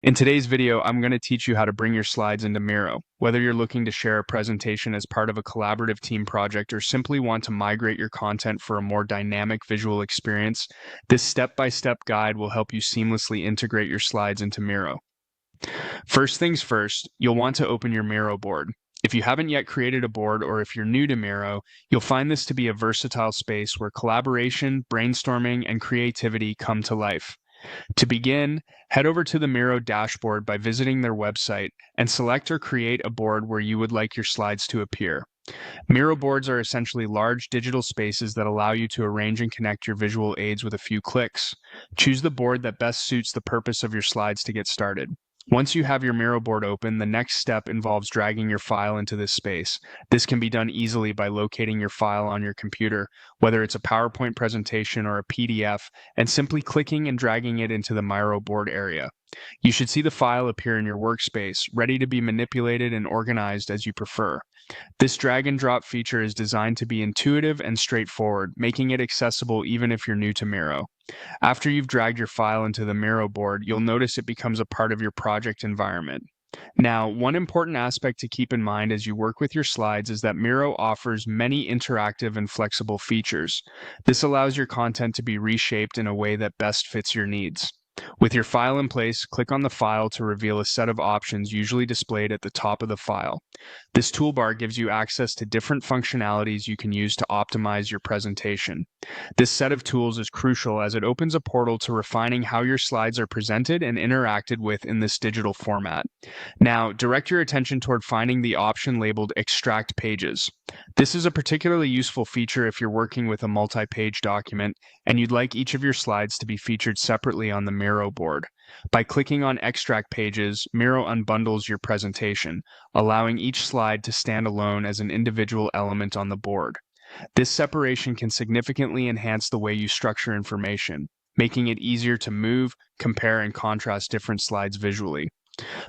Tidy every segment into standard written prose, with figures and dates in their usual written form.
In today's video, I'm going to teach you how to bring your slides into Miro. Whether you're looking to share a presentation as part of a collaborative team project or simply want to migrate your content for a more dynamic visual experience, this step-by-step guide will help you seamlessly integrate your slides into Miro. First things first, you'll want to open your Miro board. If you haven't yet created a board or if you're new to Miro, you'll find this to be a versatile space where collaboration, brainstorming, and creativity come to life. To begin, head over to the Miro dashboard by visiting their website and select or create a board where you would like your slides to appear. Miro boards are essentially large digital spaces that allow you to arrange and connect your visual aids with a few clicks. Choose the board that best suits the purpose of your slides to get started. Once you have your Miro board open, the next step involves dragging your file into this space. This can be done easily by locating your file on your computer, whether it's a PowerPoint presentation or a PDF, and simply clicking and dragging it into the Miro board area. You should see the file appear in your workspace, ready to be manipulated and organized as you prefer. This drag and drop feature is designed to be intuitive and straightforward, making it accessible even if you're new to Miro. After you've dragged your file into the Miro board, you'll notice it becomes a part of your project environment. Now, one important aspect to keep in mind as you work with your slides is that Miro offers many interactive and flexible features. This allows your content to be reshaped in a way that best fits your needs. With your file in place, click on the file to reveal a set of options usually displayed at the top of the file. This toolbar gives you access to different functionalities you can use to optimize your presentation. This set of tools is crucial as it opens a portal to refining how your slides are presented and interacted with in this digital format. Now, direct your attention toward finding the option labeled Extract Pages. This is a particularly useful feature if you're working with a multi-page document and you'd like each of your slides to be featured separately on the Miro board. By clicking on Extract Pages, Miro unbundles your presentation, allowing each slide to stand alone as an individual element on the board. This separation can significantly enhance the way you structure information, making it easier to move, compare, and contrast different slides visually.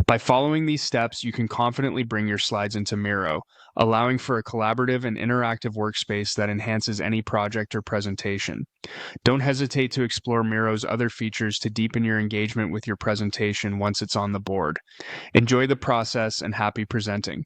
By following these steps, you can confidently bring your slides into Miro, allowing for a collaborative and interactive workspace that enhances any project or presentation. Don't hesitate to explore Miro's other features to deepen your engagement with your presentation once it's on the board. Enjoy the process and happy presenting.